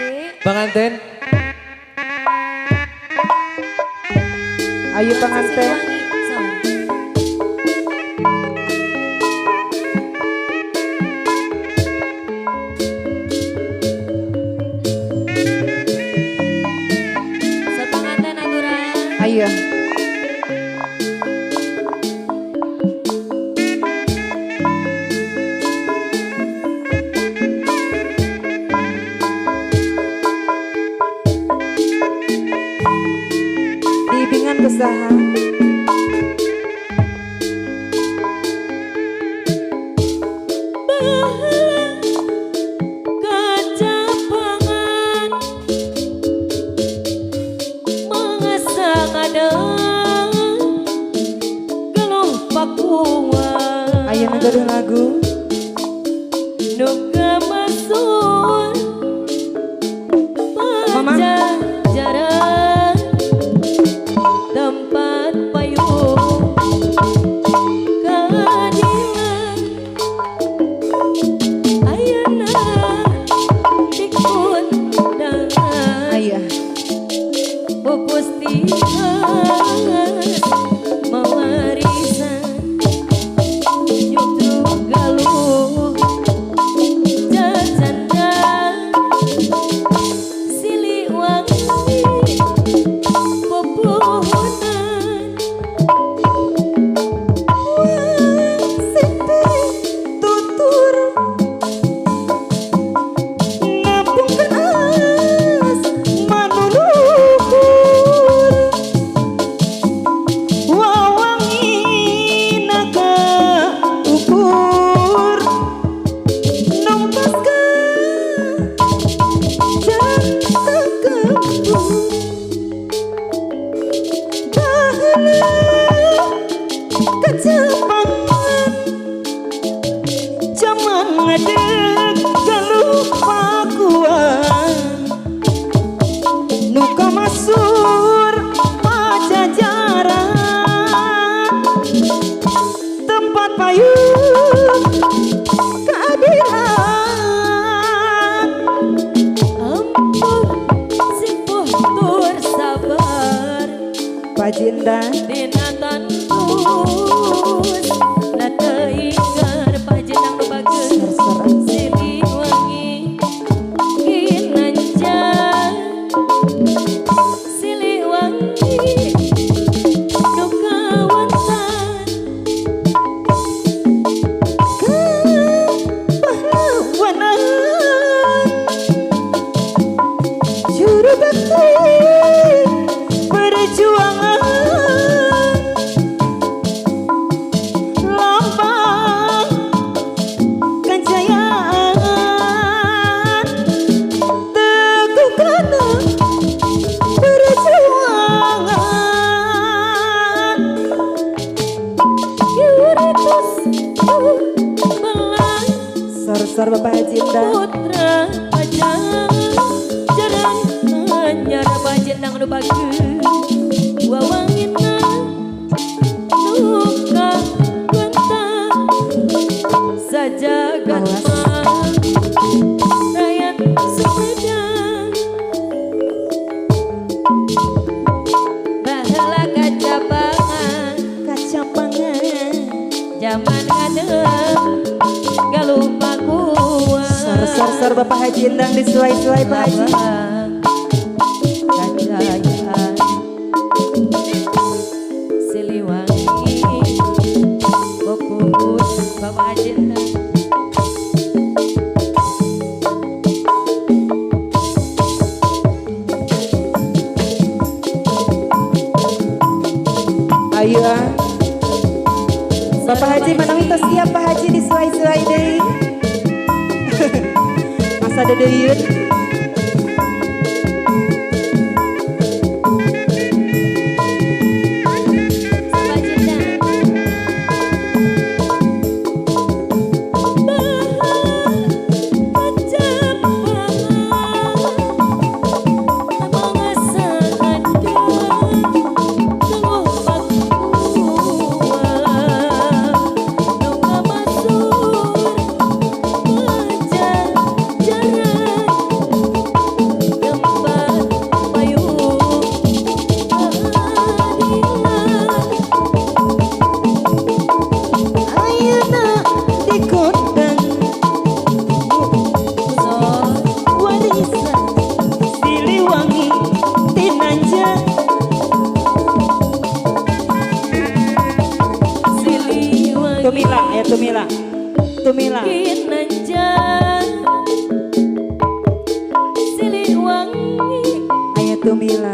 Dek. Pengantin. Ayo pengantin. Sepengantin aturan. Ayo. Diibingan usaha. Ayo ngegaduh lagu. Nuka masuk Mama. Pajajaran tempat payung keadilan ayana dikundang Ayo. pupus tias mewarisan nyutruk galuh jajanda silih wangi pepohonan Simpi tutur ngapungkan as manuluhur wawangi naga ukur nongpaska jantang kembung bahala kejepangan zaman ngadeg galuh pakuan nuka masur pajajaran tempat payung keadilan ampuh simpuh tur sabar Pajindan dinatan kus nada ingar pajenang bagus serseran silih wangi ginanjar silih wangi nuka wantan pahlawanan juru bakti perjuangan lambang kejayaan teguh karena perjuangan yuritus belang sor Bapak Hajinda putra pajang jarang anyar pajenang nu bagus wawangina nuka wantang sajagat Awas. rakyat Sumedang baheula kacabangan kacampangan zaman ngadeg galuh pakuan sor Bapak Hajindang disuai-suai Pak Haji kajayaan siliwangi pupus Bapak Hajinda ayo Bapak Haji mana itu siap Pak Haji disuai-suai deh masa dedeyut Siliwangi Tumila, ya Tumila. Tumila. Ginanjar Siliwangi Ayo Tumila.